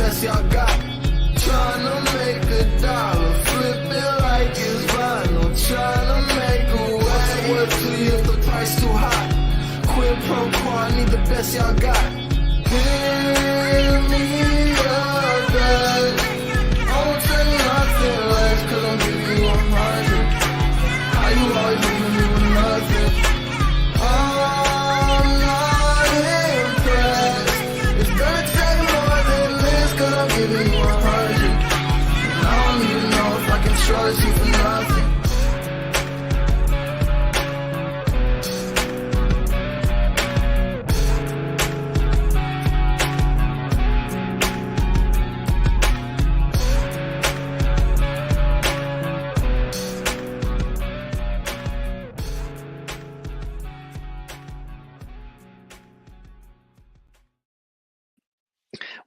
best y'all got. Tryna make a dollar, flip it like it's vinyl. Tryna make a way. What's it worth to you if the price too high? Quid pro quo, I need the best y'all got. Give me your best. I won't take nothing less, cause I'm giving you 100. How you always leaving me with nothing? I'm not impressed. It's gonna take more than this, cause I'm giving you 100. And I don't even know if I can trust you for nothing.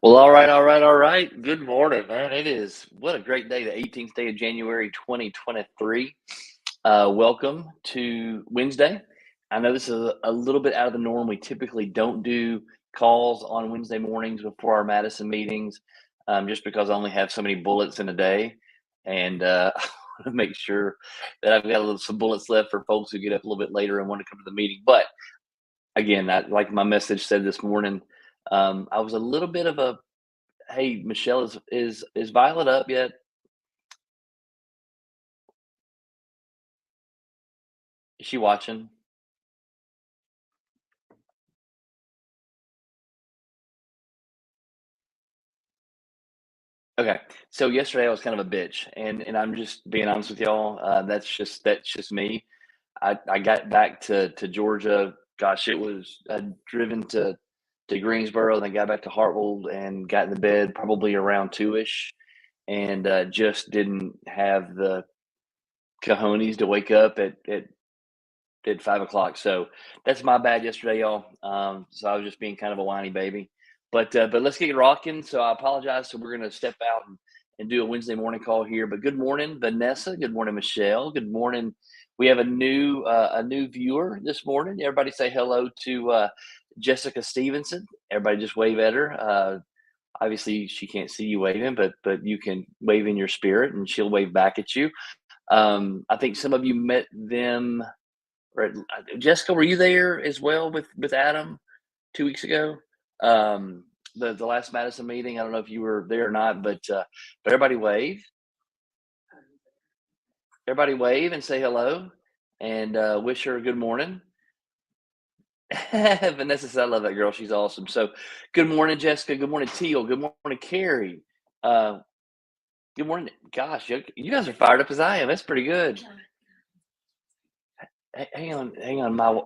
Well, all right. Good morning, man. What a great day, the 18th day of January, 2023. Welcome to Wednesday. I know this is a little bit out of the norm. We typically don't do calls on Wednesday mornings before our Madison meetings, just because I only have so many bullets in a day. And I want to make sure that I've got some bullets left for folks who get up a little bit later and want to come to the meeting. But again, like my message said this morning, I was a little bit of a, hey, Michelle, is Violet up yet? Is she watching? Okay. So yesterday I was kind of a bitch, and I'm just being honest with y'all. That's just me. I got back to Georgia. Gosh, it was driven to Greensboro, and then got back to Hartwell and got in the bed probably around 2ish, and just didn't have the cojones to wake up at 5 o'clock. So that's my bad yesterday, y'all. So I was just being kind of a whiny baby. But let's get rocking. So I apologize. So we're gonna step out and do a Wednesday morning call here. But good morning, Vanessa. Good morning, Michelle. Good morning. We have a new viewer this morning. Everybody say hello to Jessica Stevenson. Everybody just wave at her. Obviously she can't see you waving, but you can wave in your spirit and she'll wave back at you. I think some of you met them. Right, Jessica, were you there as well with Adam 2 weeks ago? The last Madison meeting. I don't know if you were there or not, but everybody wave. Everybody wave and say hello, and wish her a good morning. Vanessa said, "I love that girl. She's awesome." So, good morning, Jessica. Good morning, Teal. Good morning, Carrie. Uh, good morning. Gosh, you guys are fired up as I am. That's pretty good. Hang on. My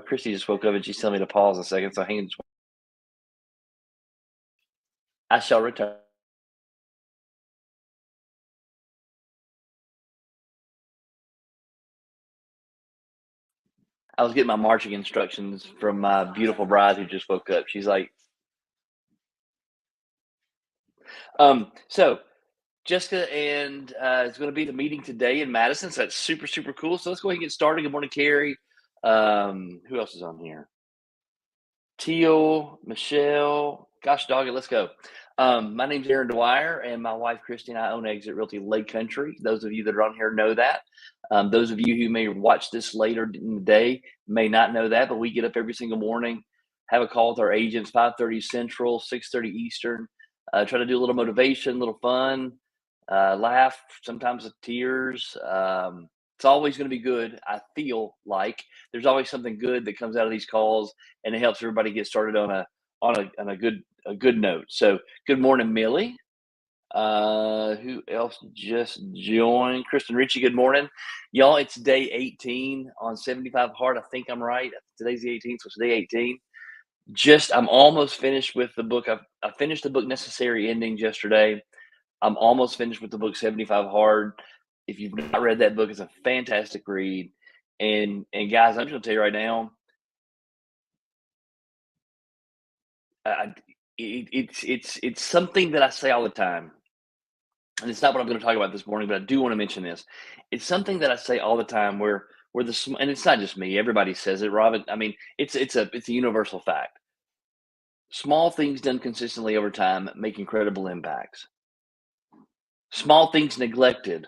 Christy just woke up and she's telling me to pause a second. So hang on. I shall return. I was getting my marching instructions from my beautiful bride who just woke up. She's like, so Jessica and is going to be the meeting today in Madison. So that's super, super cool. So let's go ahead and get started. Good morning, Carrie. Who else is on here? Teal, Michelle. Gosh dog it, let's go. My name's Aaron Dwyer, and my wife Christy and I own Exit Realty Lake Country. Those of you that are on here know that. Those of you who may watch this later in the day may not know that, but we get up every single morning, have a call with our agents, 5:30 Central, 6:30 Eastern. Try to do a little motivation, a little fun, laugh, sometimes with tears. It's always going to be good. I feel like there's always something good that comes out of these calls, and it helps everybody get started on a good note. So good morning, Millie. Who else just joined? Kristen Ritchie, good morning. Y'all, it's day 18 on 75 Hard. I think I'm right. Today's the 18th, so it's day 18. I'm almost finished with the book. I finished the book Necessary Endings yesterday. I'm almost finished with the book 75 Hard. If you've not read that book, it's a fantastic read. And guys, I'm just gonna tell you right now, it's something that I say all the time, and it's not what I'm going to talk about this morning, but I do want to mention this. It's something that I say all the time, where and it's not just me. Everybody says it, Robin. I mean, it's a universal fact. Small things done consistently over time make incredible impacts. Small things neglected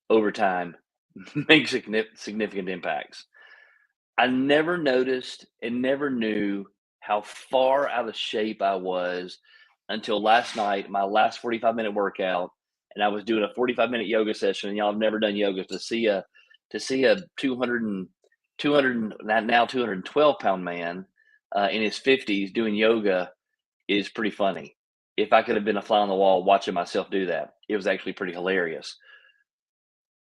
over time make significant impacts. I never noticed and never knew how far out of shape I was until last night, my last 45-minute workout, and I was doing a 45-minute yoga session. And y'all have never done yoga to see a 200 now 212-pound man in his 50s doing yoga is pretty funny. If I could have been a fly on the wall watching myself do that, it was actually pretty hilarious.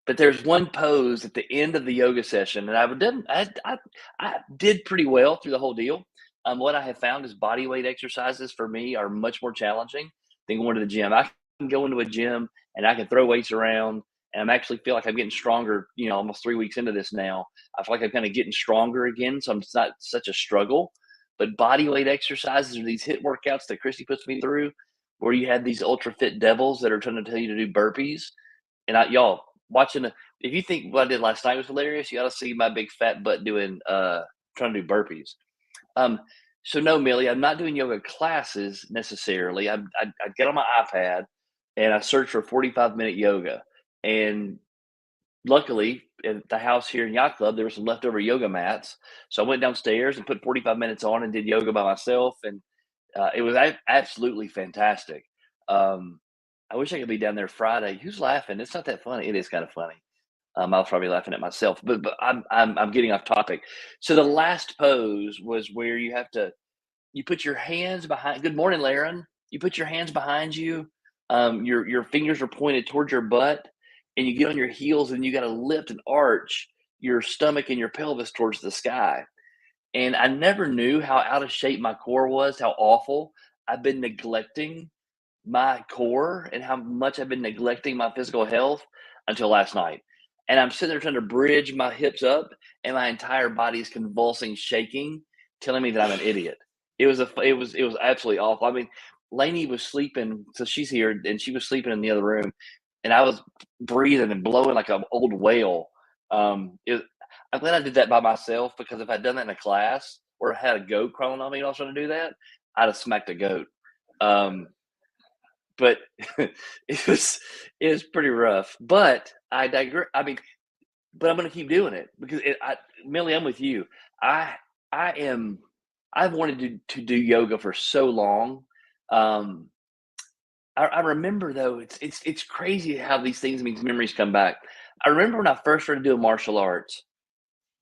But there's one pose at the end of the yoga session, and I did pretty well through the whole deal. What I have found is body weight exercises for me are much more challenging than going to the gym. I can go into a gym and I can throw weights around, and I'm actually feel like I'm getting stronger. Almost 3 weeks into this now, I feel like I'm kind of getting stronger again. So it's not such a struggle. But body weight exercises are these hit workouts that Christy puts me through, where you have these ultra fit devils that are trying to tell you to do burpees. And y'all watching if you think what I did last night was hilarious, you ought to see my big fat butt doing trying to do burpees. Um, so no, Millie, I'm not doing yoga classes necessarily. I get on my iPad and I search for 45-minute yoga. And luckily, at the house here in Yacht Club, there were some leftover yoga mats. So I went downstairs and put 45 minutes on and did yoga by myself. And it was absolutely fantastic. Um, I wish I could be down there Friday. Who's laughing? It's not that funny. It is kind of funny. I was probably laughing at myself, but I'm getting off topic. So the last pose was where you put your hands behind. Good morning, Laren. You put your hands behind you. Your fingers are pointed towards your butt, and you get on your heels, and you got to lift and arch your stomach and your pelvis towards the sky. And I never knew how out of shape my core was, how awful I've been neglecting my core and how much I've been neglecting my physical health until last night. And I'm sitting there trying to bridge my hips up, and my entire body is convulsing, shaking, telling me that I'm an idiot. It was absolutely awful. I mean, Lainey was sleeping, so she's here, and she was sleeping in the other room, and I was breathing and blowing like an old whale. I'm glad I did that by myself, because if I'd done that in a class or had a goat crawling on me and I was trying to do that, I'd have smacked a goat. Um, but it was pretty rough. But I digress. I mean, but I'm going to keep doing it because Millie, I'm with you. I I am I've wanted to do yoga for so long. Um, I remember though it's crazy how these things these memories come back. I remember when I first started doing martial arts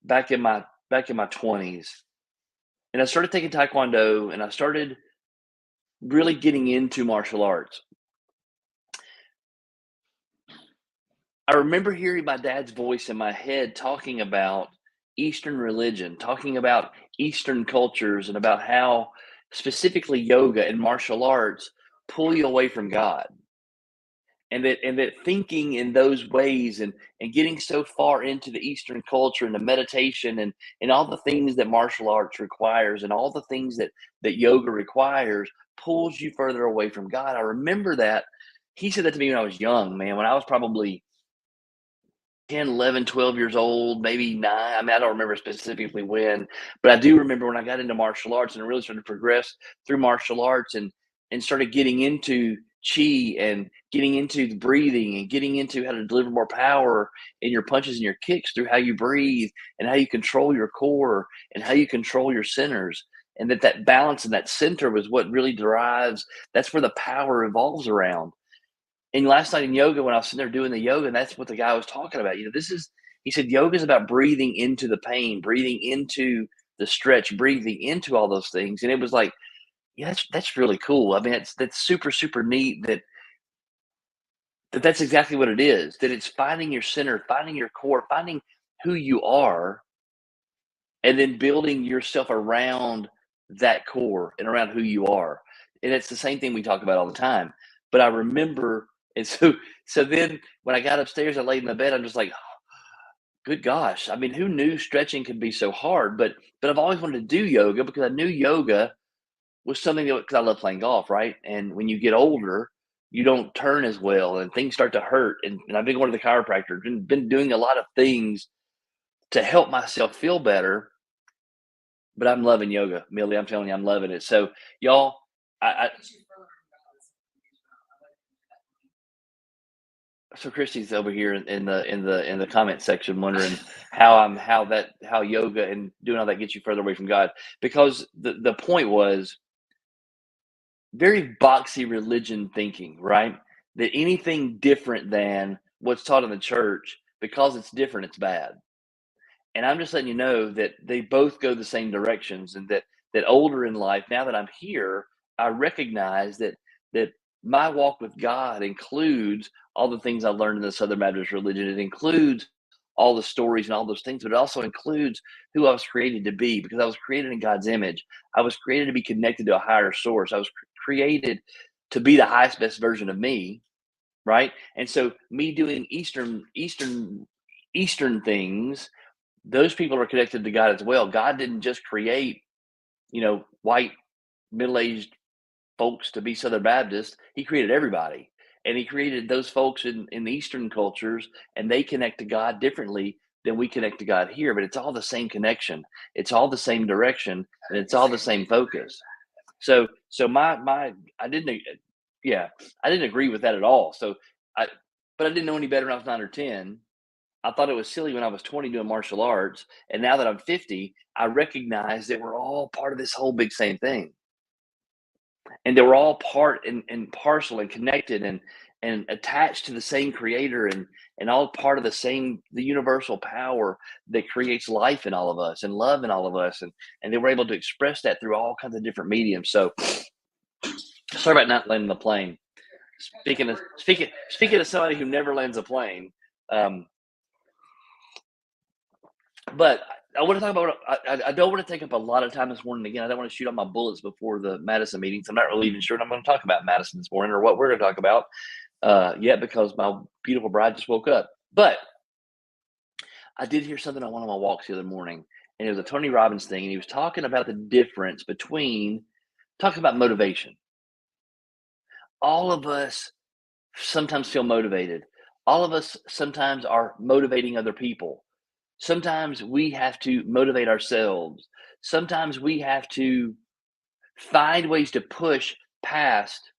back in my 20s, and I started taking taekwondo, and I started really getting into martial arts. I remember hearing my dad's voice in my head talking about Eastern religion, talking about Eastern cultures, and about how specifically yoga and martial arts pull you away from God. And that thinking in those ways, and getting so far into the Eastern culture and the meditation, and all the things that martial arts requires, and all the things that yoga requires, pulls you further away from God. I remember that he said that to me when I was young, man, when I was probably 10, 11, 12 years old, maybe 9. I mean, I don't remember specifically when, but I do remember when I got into martial arts and really started to progress through martial arts, and started getting into chi, and getting into the breathing, and getting into how to deliver more power in your punches and your kicks through how you breathe, and how you control your core, and how you control your centers. And that balance and that center was what really derives, that's where the power evolves around. And last night in yoga, when I was sitting there doing the yoga, and that's what the guy was talking about. He said, yoga is about breathing into the pain, breathing into the stretch, breathing into all those things. And it was like, yeah, that's really cool. I mean, that's super, super neat that's exactly what it is, that it's finding your center, finding your core, finding who you are, and then building yourself around that core and around who you are. And it's the same thing we talk about all the time. But I remember, and so then when I got upstairs, I laid in the bed, I'm just like, good gosh. I mean, who knew stretching could be so hard? But I've always wanted to do yoga because I knew yoga was something that, because I love playing golf, right? And when you get older, you don't turn as well, and things start to hurt. And I've been going to the chiropractor, been doing a lot of things to help myself feel better. But I'm loving yoga, Millie. I'm telling you, I'm loving it. So, y'all, I so Christy's over here in the comment section wondering how yoga and doing all that gets you further away from God. Because the point was very boxy religion thinking, right? That anything different than what's taught in the church, because it's different, it's bad. And I'm just letting you know that they both go the same directions, and that older in life, now that I'm here, I recognize that my walk with God includes all the things I learned in the Southern Baptist religion. It includes all the stories and all those things, but it also includes who I was created to be, because I was created in God's image. I was created to be connected to a higher source. I was created to be the highest best version of me, right? And so me doing Eastern things, those people are connected to God as well. God didn't just create, white middle-aged folks to be Southern Baptist. He created everybody. And he created those folks in the Eastern cultures, and they connect to God differently than we connect to God here. But it's all the same connection. It's all the same direction, and it's all the same focus. So my I didn't yeah, I didn't agree with that at all. I but I didn't know any better when I was 9 or 10. I thought it was silly when I was 20 doing martial arts, and now that I'm 50, I recognize that we're all part of this whole big same thing, and that we're all part and parcel and connected and attached to the same creator, and all part of the universal power that creates life in all of us and love in all of us, and they were able to express that through all kinds of different mediums. So sorry about not landing the plane. Speaking of somebody who never lands a plane, um, but I want to talk about. I don't want to take up a lot of time this morning. Again, I don't want to shoot all my bullets before the Madison meetings. I'm not really even sure what I'm going to talk about Madison this morning, or what we're going to talk about yet, because my beautiful bride just woke up. But I did hear something on one of my walks the other morning, and it was a Tony Robbins thing, and he was talking about the difference between talking about motivation. All of us sometimes feel motivated. All of us sometimes are motivating other people. Sometimes we have to motivate ourselves. Sometimes we have to find ways to push past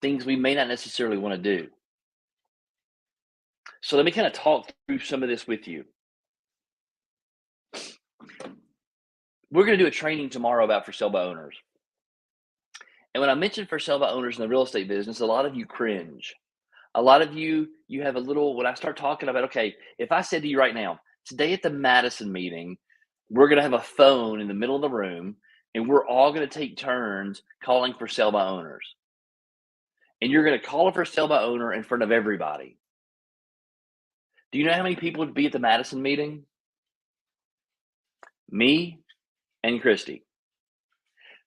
things we may not necessarily want to do. So let me kind of talk through some of this with you. We're going to do a training tomorrow about for sale by owners. And when I mention for sale by owners in the real estate business, a lot of you cringe. A lot of you have a little, when I start talking about, okay, if I said to you right now, today at the Madison meeting, we're going to have a phone in the middle of the room, and we're all going to take turns calling for sale by owners. And you're going to call for sale by owner in front of everybody. Do you know how many people would be at the Madison meeting? Me and Christy.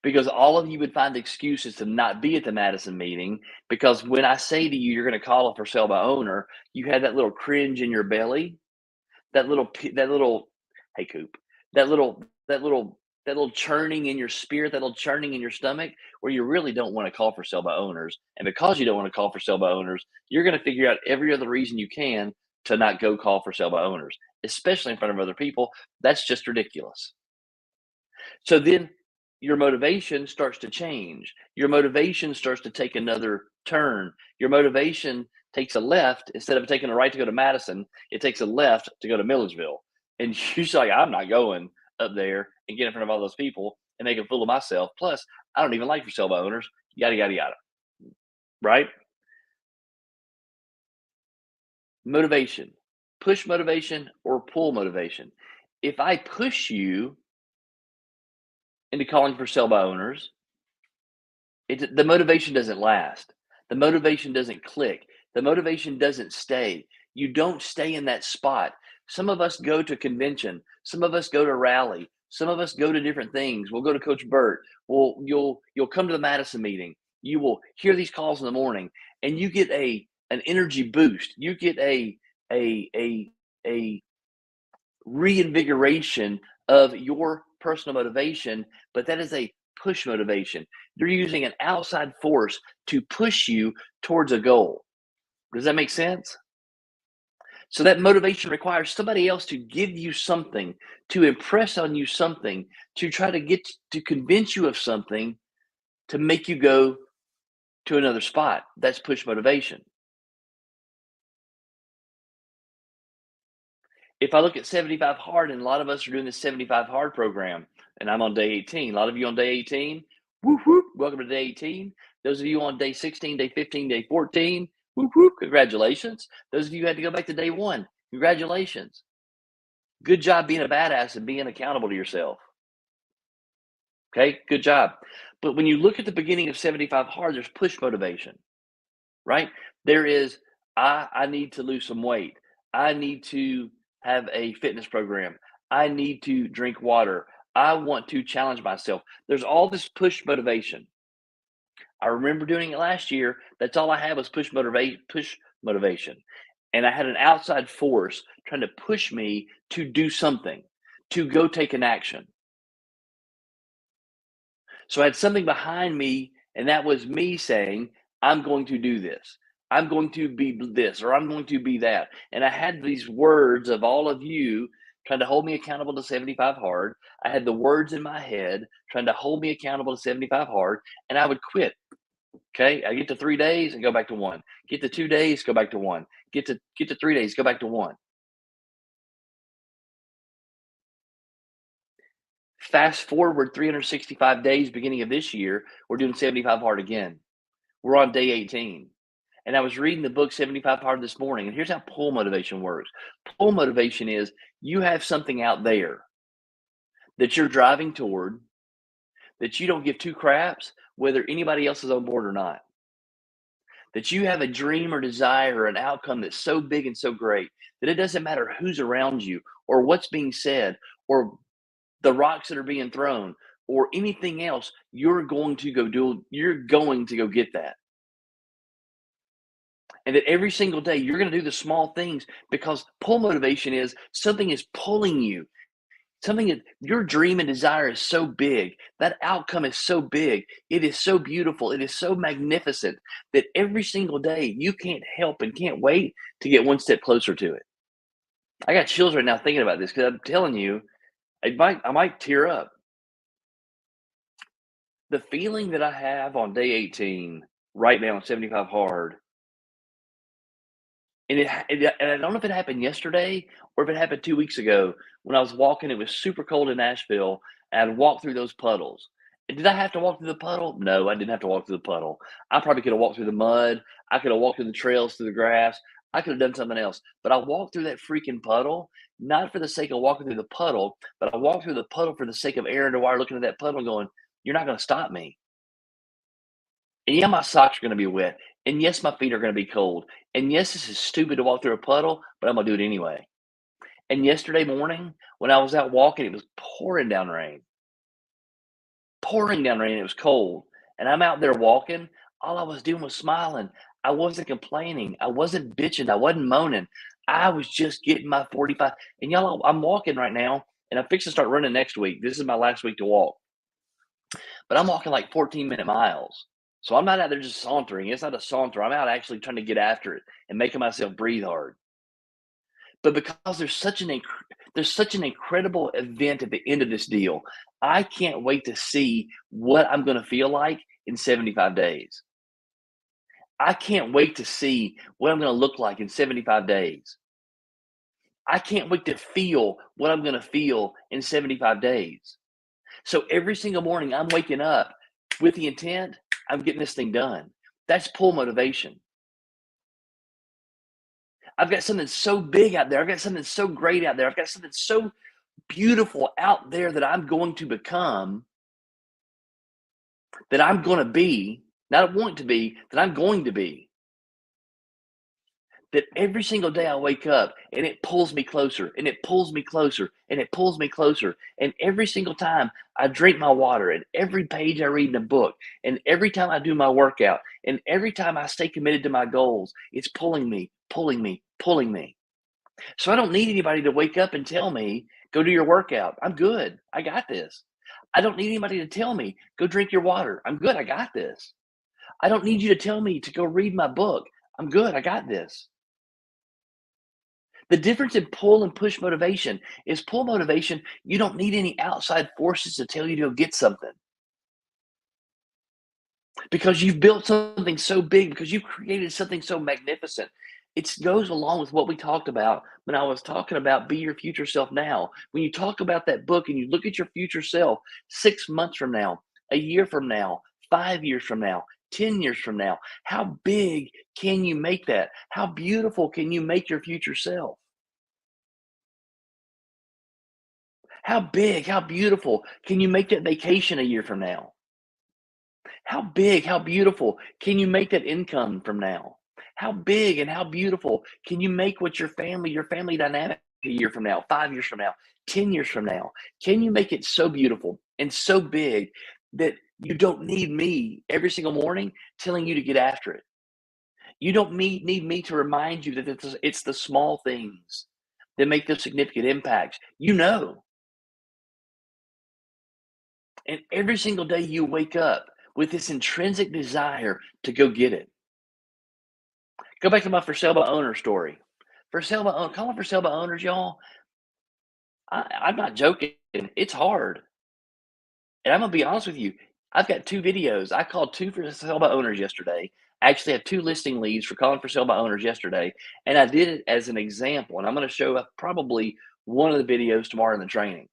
Because all of you would find excuses to not be at the Madison meeting, because when I say to you, you're going to call it for sale by owner, you have that little cringe in your belly, that little, hey Coop, that little churning in your spirit, that little churning in your stomach, where you really don't want to call for sale by owners. And because you don't want to call for sale by owners, you're going to figure out every other reason you can to not go call for sale by owners, especially in front of other people. That's just ridiculous. So then your motivation starts to change. Your motivation starts to take another turn. Your motivation takes a left. Instead of taking a right to go to Madison, it takes a left to go to Milledgeville. And you're like, I'm not going up there and get in front of all those people and make a fool of myself. Plus, I don't even like for sale by owners, yada, yada, yada. Right? Motivation. Push motivation or pull motivation. If I push you into calling for sale by owners, the motivation doesn't last. The motivation doesn't click. The motivation doesn't stay. You don't stay in that spot. Some of us go to convention. Some of us go to rally. Some of us go to different things. We'll go to Coach Burt. You'll come to the Madison meeting. You will hear these calls in the morning, and you get an energy boost. You get a reinvigoration of your personal motivation, but that is a push motivation. You're using an outside force to push you towards a goal. Does that make sense? So that motivation requires somebody else to give you something, to impress on you something, to try to get to convince you of something to make you go to another spot. That's push motivation. If I look at 75 hard, and a lot of us are doing this 75 hard program, and I'm on day 18. A lot of you on day 18, whoop, whoop, welcome to day 18. Those of you on day 16, day 15, day 14, whoop, whoop, congratulations. Those of you who had to go back to day 1, congratulations. Good job being a badass and being accountable to yourself. Okay, good job. But when you look at the beginning of 75 hard, there's push motivation, right? There is, I need to lose some weight. I need to have a fitness program. I need to drink water. I want to challenge myself. There's all this push motivation. I remember doing it last year. That's all I had was push motivation. And I had an outside force trying to push me to do something, to go take an action. So I had something behind me, and that was me saying, I'm going to do this. I'm going to be this, or I'm going to be that. And I had these words of all of you trying to hold me accountable to 75 hard. I had the words in my head trying to hold me accountable to 75 hard, and I would quit. Okay. I get to 3 days and go back to 1. Get to 2 days, go back to 1. Get to 3 days, go back to 1. Fast forward 365 days, beginning of this year, we're doing 75 hard again. We're on day 18. And I was reading the book 75 Hard this morning, and here's how pull motivation works. Pull motivation is you have something out there that you're driving toward that you don't give two craps whether anybody else is on board or not. That you have a dream or desire or an outcome that's so big and so great that it doesn't matter who's around you or what's being said or the rocks that are being thrown or anything else, you're going to go get that. And that every single day you're going to do the small things because pull motivation is something is pulling you. Something that your dream and desire is so big. That outcome is so big. It is so beautiful. It is so magnificent that every single day you can't help and can't wait to get one step closer to it. I got chills right now thinking about this because I'm telling you, I might tear up. The feeling that I have on day 18 right now on 75 hard, and I don't know if it happened yesterday or if it happened 2 weeks ago when I was walking. It was super cold in Nashville, and I walked through those puddles. And did I have to walk through the puddle? No, I didn't have to walk through the puddle. I probably could have walked through the mud. I could have walked through the trails, through the grass. I could have done something else. But I walked through that freaking puddle, not for the sake of walking through the puddle, but I walked through the puddle for the sake of Aaron Dwyer looking at that puddle and going, "You're not going to stop me." And yeah, my socks are going to be wet. And yes, my feet are going to be cold. And yes, this is stupid to walk through a puddle, but I'm going to do it anyway. And yesterday morning, when I was out walking, it was pouring down rain. Pouring down rain. It was cold. And I'm out there walking. All I was doing was smiling. I wasn't complaining. I wasn't bitching. I wasn't moaning. I was just getting my 45. And y'all, I'm walking right now, and I'm fixing to start running next week. This is my last week to walk. But I'm walking like 14-minute miles. So I'm not out there just sauntering. It's not a saunter. I'm out actually trying to get after it and making myself breathe hard. But because there's such an incredible event at the end of this deal, I can't wait to see what I'm going to feel like in 75 days. I can't wait to see what I'm going to look like in 75 days. I can't wait to feel what I'm going to feel in 75 days. So every single morning I'm waking up with the intent, I'm getting this thing done. That's pull motivation. I've got something so big out there. I've got something so great out there. I've got something so beautiful out there that I'm going to become, that I'm going to be, not want to be, that I'm going to be. That every single day I wake up and it pulls me closer and it pulls me closer and it pulls me closer. And every single time I drink my water and every page I read in a book and every time I do my workout and every time I stay committed to my goals, it's pulling me, pulling me, pulling me. So I don't need anybody to wake up and tell me, go do your workout. I'm good. I got this. I don't need anybody to tell me, go drink your water. I'm good. I got this. I don't need you to tell me to go read my book. I'm good. I got this. The difference in pull and push motivation is pull motivation, you don't need any outside forces to tell you to go get something. because you've built something so big, because you've created something so magnificent. It goes along with what we talked about when I was talking about be your future self now. When you talk about that book and you look at your future self 6 months from now, a year from now, 5 years from now, 10 years from now, how big can you make that? How beautiful can you make your future self? How big, how beautiful can you make that vacation a year from now? How big, how beautiful can you make that income from now? How big and how beautiful can you make what your family dynamic a year from now, 5 years from now, 10 years from now? Can you make it so beautiful and so big that you don't need me every single morning telling you to get after it? You don't need me to remind you that it's the small things that make those significant impacts. You know, and every single day you wake up with this intrinsic desire to go get it. Go back to my for sale by owner story. For sale by owner, calling for sale by owners, y'all. I'm not joking. It's hard, and I'm gonna be honest with you. I've got two videos. I called two for sale by owners yesterday. I actually have two listing leads for calling for sale by owners yesterday, and I did it as an example. And I'm going to show up probably one of the videos tomorrow in the training.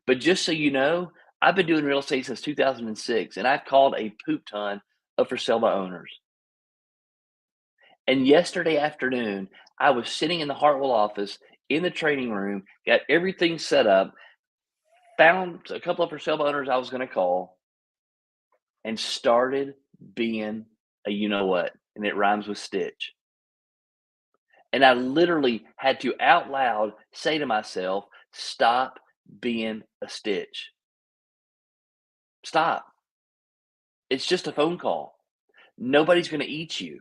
But just so you know, I've been doing real estate since 2006, and I've called a poop ton of for sale by owners. And yesterday afternoon, I was sitting in the Hartwell office in the training room, got everything set up, found a couple of for sale by owners I was going to call, and started being a you know what, and it rhymes with stitch. And I literally had to out loud say to myself, stop being a stitch. Stop. It's just a phone call. Nobody's going to eat you.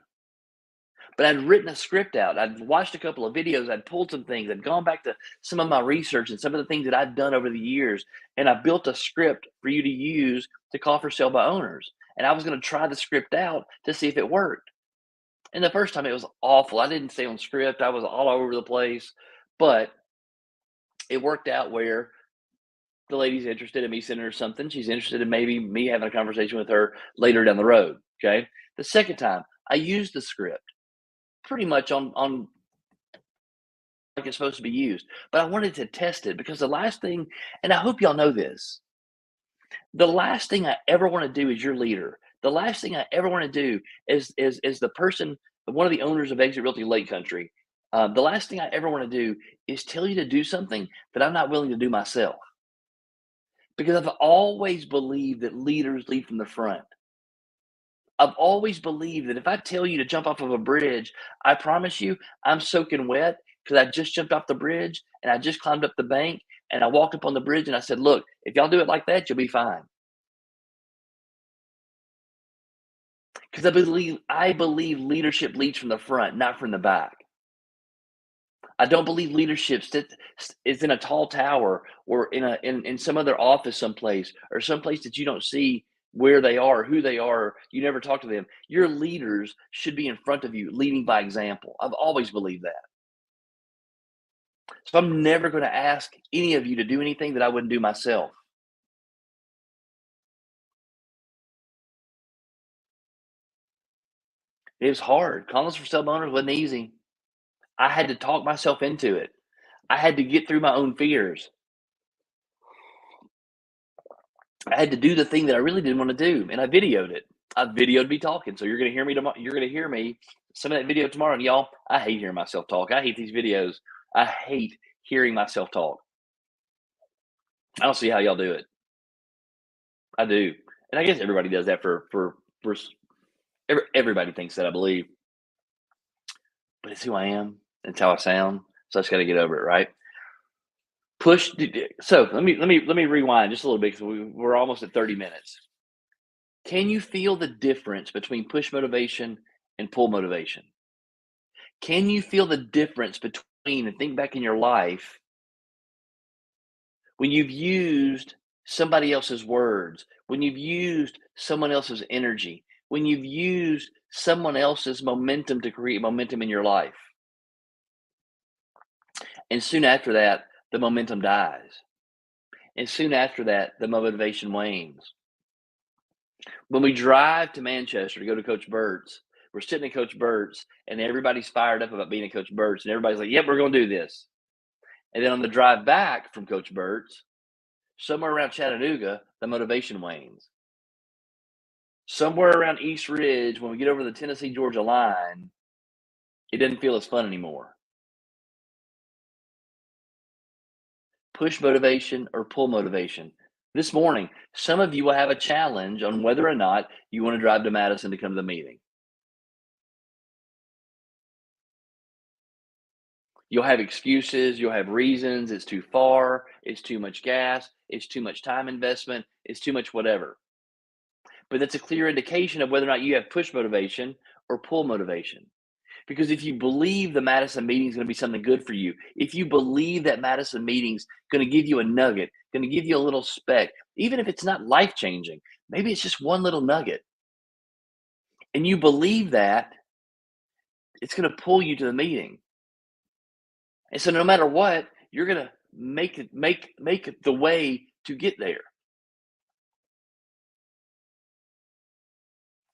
But I'd written a script out. I'd watched a couple of videos. I'd pulled some things. I'd gone back to some of my research and some of the things that I'd done over the years. And I built a script for you to use to call for sale by owners. And I was going to try the script out to see if it worked. And the first time it was awful. I didn't stay on script. I was all over the place. But it worked out where the lady's interested in me sending her something. She's interested in maybe me having a conversation with her later down the road. Okay. The second time, I used the script pretty much on like it's supposed to be used. But I wanted to test it because the last thing, and I hope y'all know this, the last thing I ever want to do as your leader, the last thing I ever want to do is the person, one of the owners of Exit Realty Lake Country. The last thing I ever want to do is tell you to do something that I'm not willing to do myself. Because I've always believed that leaders lead from the front. I've always believed that if I tell you to jump off of a bridge, I promise you I'm soaking wet because I just jumped off the bridge and I just climbed up the bank and I walked up on the bridge and I said, look, if y'all do it like that, you'll be fine. Because I believe leadership leads from the front, not from the back. I don't believe leadership is in a tall tower or in some other office someplace or someplace that you don't see where they are, who they are. You never talk to them. Your leaders should be in front of you, leading by example. I've always believed that. So I'm never going to ask any of you to do anything that I wouldn't do myself. It was hard. Calling for sale owners wasn't easy. I had to talk myself into it. I had to get through my own fears. I had to do the thing that I really didn't want to do, and I videoed it. I videoed me talking, so you're gonna hear me tomorrow. You're gonna hear me some of that video tomorrow, and y'all, I hate hearing myself talk. I hate these videos. I hate hearing myself talk. I don't see how y'all do it. I do, and I guess everybody does that everybody thinks that I believe, but it's who I am. It's how I sound. So I just got to get over it, right? So let me rewind just a little bit because we're almost at 30 minutes. Can you feel the difference between push motivation and pull motivation? Can you feel the difference between, and think back in your life, when you've used somebody else's words, when you've used someone else's energy, when you've used someone else's momentum to create momentum in your life? And soon after that, the momentum dies. And soon after that, the motivation wanes. When we drive to Manchester to go to Coach Burt's, we're sitting at Coach Burt's, and everybody's fired up about being at Coach Burt's, and everybody's like, "Yep, we're going to do this." And then on the drive back from Coach Burt's, somewhere around Chattanooga, the motivation wanes. Somewhere around East Ridge, when we get over the Tennessee Georgia line, it doesn't feel as fun anymore. Push motivation or pull motivation. This morning, some of you will have a challenge on whether or not you want to drive to Madison to come to the meeting. You'll have excuses, you'll have reasons. It's too far, it's too much gas, it's too much time investment, it's too much whatever. But that's a clear indication of whether or not you have push motivation or pull motivation. Because if you believe the Madison meeting is going to be something good for you, if you believe that Madison meeting's going to give you a nugget, going to give you a little speck, even if it's not life changing, maybe it's just one little nugget, and you believe that, it's going to pull you to the meeting. And so no matter what, you're going to make the way to get there.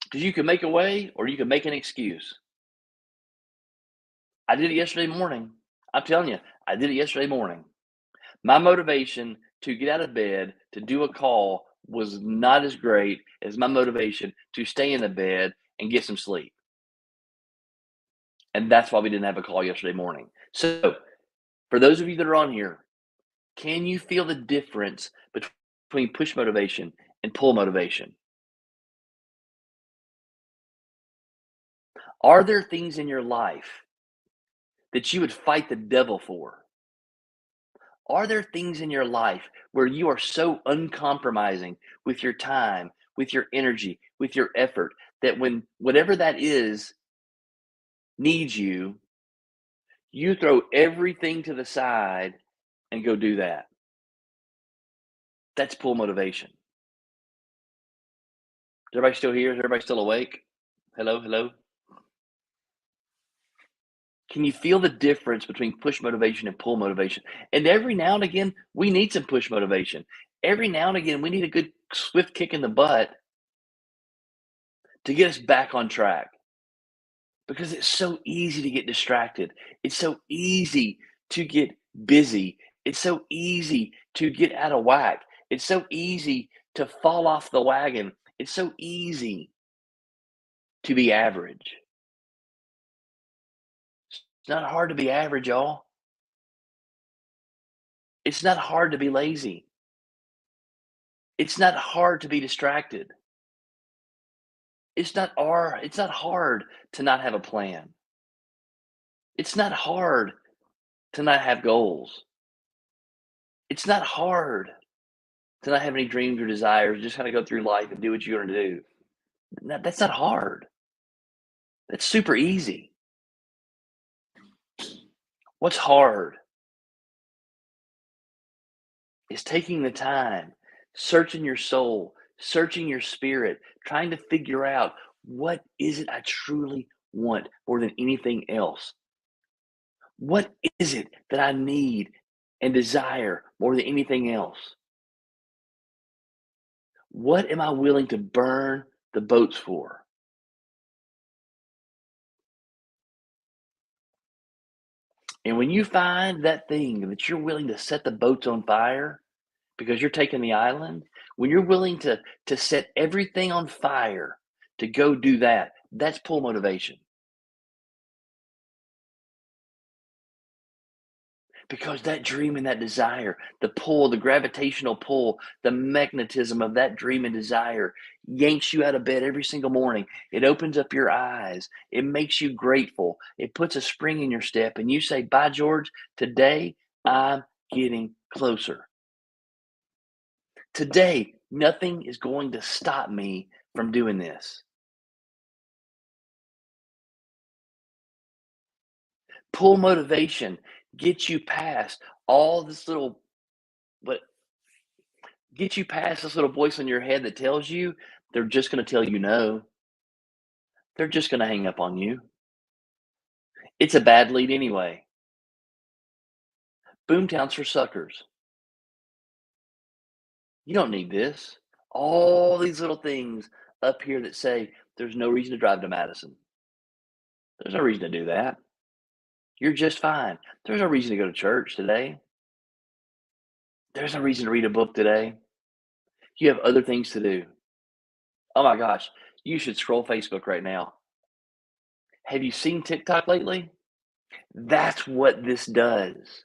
Because you can make a way or you can make an excuse. I did it yesterday morning. I'm telling you, I did it yesterday morning. My motivation to get out of bed to do a call was not as great as my motivation to stay in the bed and get some sleep. And that's why we didn't have a call yesterday morning. So, for those of you that are on here, can you feel the difference between push motivation and pull motivation? Are there things in your life that you would fight the devil for? Are there things in your life where you are so uncompromising with your time, with your energy, with your effort, that when whatever that is needs you, you throw everything to the side and go do that? That's pull motivation. Is everybody still here? Is everybody still awake? Hello, hello. Can you feel the difference between push motivation and pull motivation? And every now and again, we need some push motivation. Every now and again, we need a good swift kick in the butt to get us back on track, because it's so easy to get distracted. It's so easy to get busy. It's so easy to get out of whack. It's so easy to fall off the wagon. It's so easy to be average. It's not hard to be average, y'all. It's not hard to be lazy. It's not hard to be distracted. It's not hard to not have a plan. It's not hard to not have goals. It's not hard to not have any dreams or desires, just kind of go through life and do what you're going to do. That's not hard. That's super easy. What's hard is taking the time, searching your soul, searching your spirit, trying to figure out what is it I truly want more than anything else? What is it that I need and desire more than anything else? What am I willing to burn the boats for? And when you find that thing that you're willing to set the boats on fire because you're taking the island, when you're willing to set everything on fire to go do that, that's pull motivation. Because that dream and that desire, the pull, the gravitational pull, the magnetism of that dream and desire yanks you out of bed every single morning. It opens up your eyes. It makes you grateful. It puts a spring in your step, and you say, "By George, today I'm getting closer. Today, nothing is going to stop me from doing this." Pull motivation gets you past all this little, but get you past this little voice in your head that tells you they're just going to tell you no. They're just going to hang up on you. It's a bad lead anyway. Boomtown's for suckers. You don't need this. All these little things up here that say there's no reason to drive to Madison. There's no reason to do that. You're just fine. There's no reason to go to church today. There's no reason to read a book today. You have other things to do. Oh my gosh, you should scroll Facebook right now. Have you seen TikTok lately? That's what this does.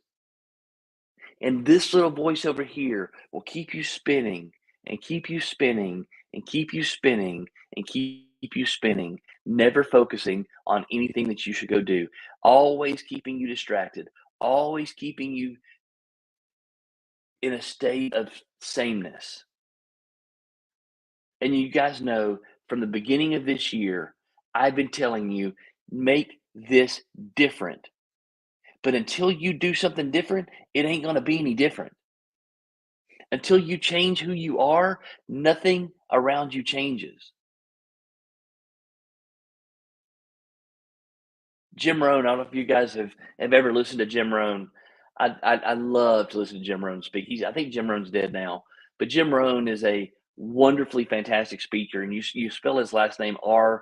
And this little voice over here will keep you spinning and keep you spinning and keep you spinning and keep you spinning, never focusing on anything that you should go do, always keeping you distracted, always keeping you in a state of sameness. And you guys know from the beginning of this year, I've been telling you, make this different. But until you do something different, it ain't going to be any different. Until you change who you are, nothing around you changes. Jim Rohn, I don't know if you guys have ever listened to Jim Rohn. I love to listen to Jim Rohn speak. I think Jim Rohn's dead now, but Jim Rohn is a wonderfully fantastic speaker, and you spell his last name Rohn,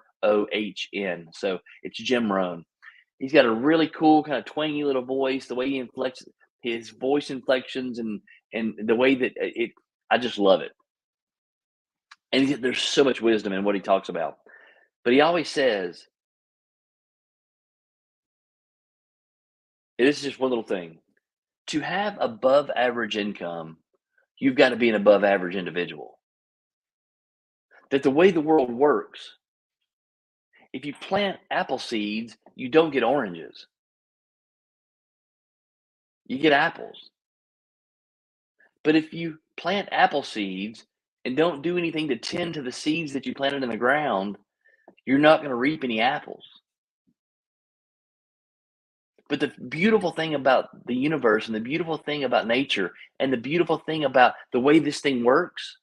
so it's Jim Rohn. He's got a really cool kind of twangy little voice. The way he inflects his voice inflections and the way that I just love it. And there's so much wisdom in what he talks about. But he always says, this is just one little thing. To have above average income, you've got to be an above average individual. That the way the world works, if you plant apple seeds, you don't get oranges. You get apples. But if you plant apple seeds and don't do anything to tend to the seeds that you planted in the ground, you're not going to reap any apples. But the beautiful thing about the universe and the beautiful thing about nature and the beautiful thing about the way this thing works,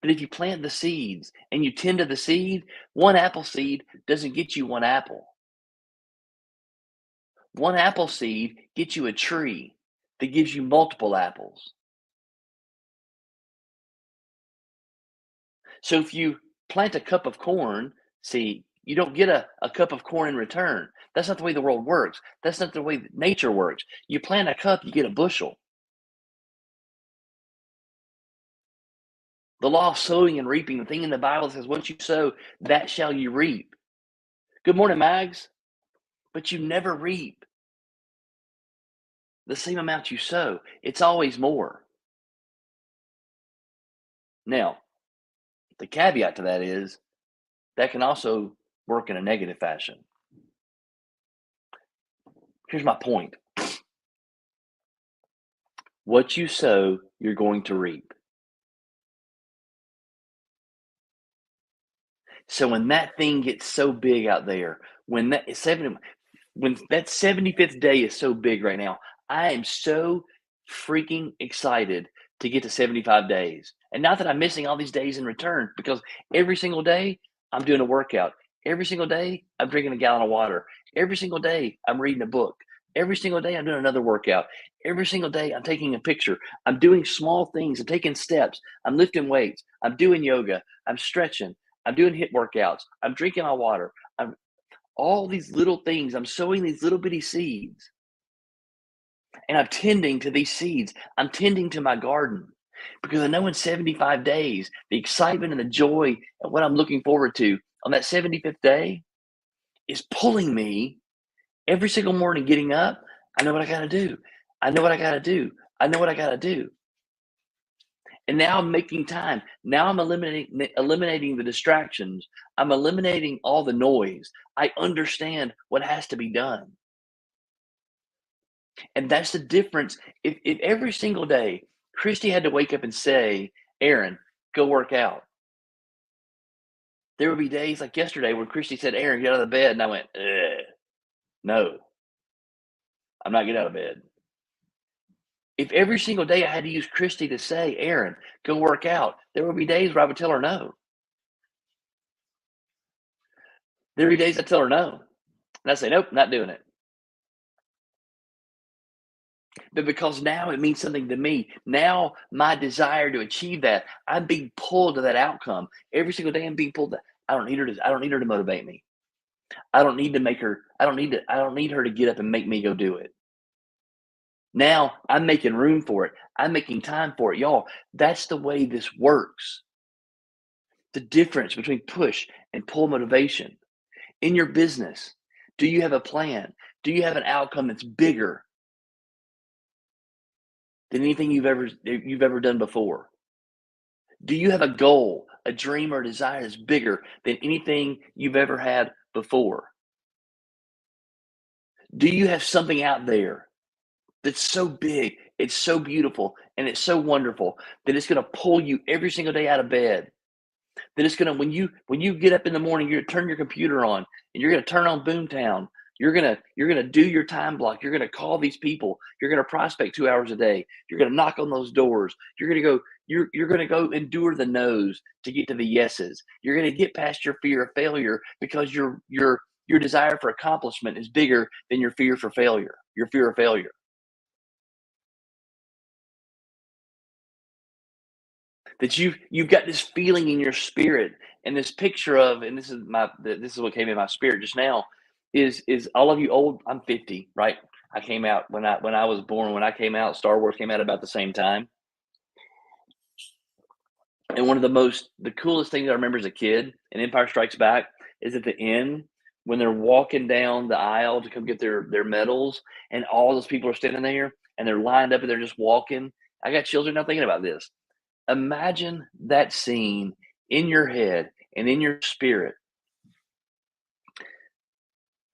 that if you plant the seeds and you tend to the seed, one apple seed doesn't get you one apple. One apple seed gets you a tree that gives you multiple apples. So if you plant a cup of corn seed, you don't get a cup of corn in return. That's not the way the world works. That's not the way that nature works. You plant a cup, you get a bushel. The law of sowing and reaping, the thing in the Bible says, what you sow, that shall you reap. Good morning, Mags. But you never reap the same amount you sow. It's always more. Now, the caveat to that is that can also work in a negative fashion. Here's my point. What you sow, you're going to reap. So when that thing gets so big out there, when that 75th day is so big right now, I am so freaking excited to get to 75 days. And not that I'm missing all these days in return, because every single day I'm doing a workout. Every single day I'm drinking a gallon of water. Every single day I'm reading a book. Every single day I'm doing another workout. Every single day I'm taking a picture. I'm doing small things. I'm taking steps. I'm lifting weights. I'm doing yoga. I'm stretching. I'm doing HIIT workouts. I'm drinking my water. I'm all these little things. I'm sowing these little bitty seeds. And I'm tending to these seeds. I'm tending to my garden because I know in 75 days, the excitement and the joy and what I'm looking forward to on that 75th day is pulling me every single morning getting up. I know what I got to do. I know what I got to do. I know what I got to do. And now I'm making time. Now I'm eliminating the distractions. I'm eliminating all the noise. I understand what has to be done. And that's the difference. If every single day Christy had to wake up and say, Aaron, go work out. There would be days like yesterday where Christy said, Aaron, get out of the bed. And I went, no, I'm not getting out of bed. If every single day I had to use Christy to say, Aaron, go work out, there would be days where I would tell her no. There would be days I tell her no. And I say, nope, not doing it. But because now it means something to me, now my desire to achieve that, I'm being pulled to that outcome. Every single day I'm being pulled to, I don't need her to motivate me. I don't need her to get up and make me go do it. Now I'm making room for it. I'm making time for it. Y'all, that's the way this works. The difference between push and pull motivation. In your business, do you have a plan? Do you have an outcome that's bigger than anything you've ever done before? Do you have a goal, a dream, or a desire that's bigger than anything you've ever had before? Do you have something out there that's so big, it's so beautiful, and it's so wonderful that it's going to pull you every single day out of bed? That it's going to when you get up in the morning, you're going to turn your computer on and you're going to turn on Boomtown. You're gonna do your time block. You're gonna call these people. You're gonna prospect 2 hours a day. You're gonna knock on those doors. You're gonna go endure the no's to get to the yeses. You're gonna get past your fear of failure because your desire for accomplishment is bigger than your fear for failure. Your fear of failure. That you've got this feeling in your spirit and this picture of, and this is what came in my spirit just now, is all of you old. I'm 50, right? I came out when I was born. When I came out, Star Wars came out about the same time. And one of the coolest things I remember as a kid in Empire Strikes Back is at the end when they're walking down the aisle to come get their medals, and all those people are standing there and they're lined up and they're just walking. I got children now thinking about this. Imagine that scene in your head and in your spirit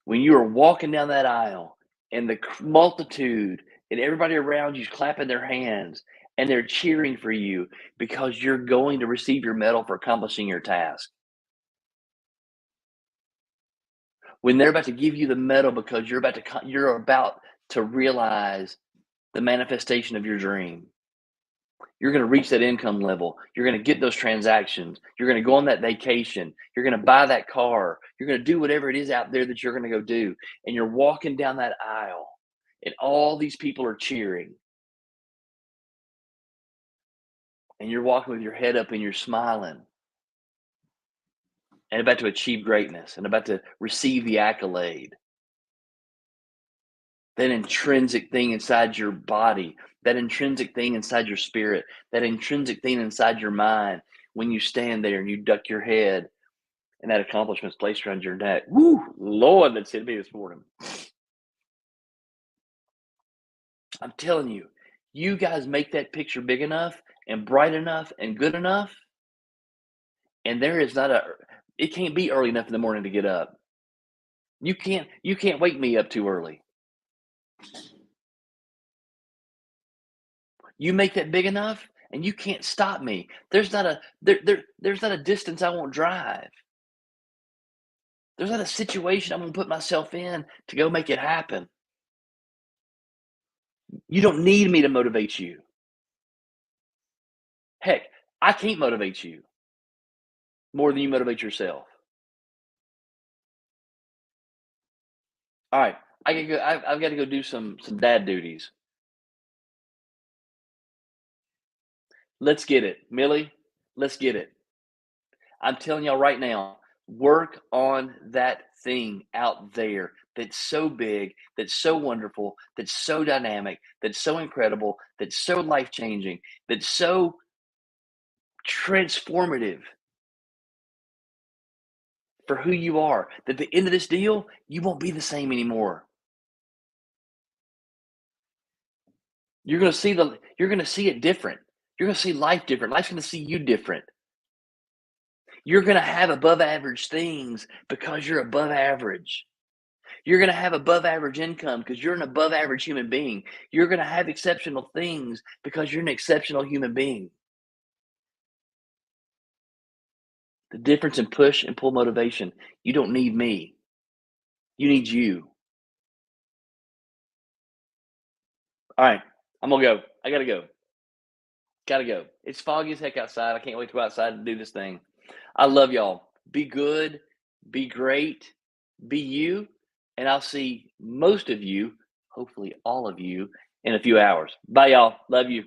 when you are walking down that aisle and the multitude and everybody around you is clapping their hands and they're cheering for you because you're going to receive your medal for accomplishing your task. When they're about to give you the medal because you're about to realize the manifestation of your dream. You're going to reach that income level. You're going to get those transactions. You're going to go on that vacation. You're going to buy that car. You're going to do whatever it is out there that you're going to go do. And you're walking down that aisle, and all these people are cheering. And you're walking with your head up and you're smiling and about to achieve greatness and about to receive the accolade. That intrinsic thing inside your body, that intrinsic thing inside your spirit, that intrinsic thing inside your mind when you stand there and you duck your head and that accomplishment's placed around your neck. Woo! Lord, that's hit me this morning. I'm telling you, you guys make that picture big enough and bright enough and good enough, and there is not a it can't be early enough in the morning to get up. You can't wake me up too early. You make that big enough and you can't stop me. There's not a distance I won't drive. There's not a situation I'm gonna put myself in to go make it happen. You don't need me to motivate you. Heck, I can't motivate you more than you motivate yourself. All right, I gotta go. I've got to go do some dad duties. Let's get it, Millie. Let's get it. I'm telling y'all right now, work on that thing out there that's so big, that's so wonderful, that's so dynamic, that's so incredible, that's so life changing, that's so transformative for who you are. That at the end of this deal, you won't be the same anymore. You're gonna see it different. You're gonna see life different. Life's gonna see you different. You're gonna have above average things because you're above average. You're going to have above average income because you're an above average human being. You're going to have exceptional things because you're an exceptional human being. The difference in push and pull motivation, you don't need me. You need you. All right, I'm going to go. I got to go. Got to go. It's foggy as heck outside. I can't wait to go outside and do this thing. I love y'all. Be good. Be great. Be you. And I'll see most of you, hopefully all of you, in a few hours. Bye, y'all. Love you.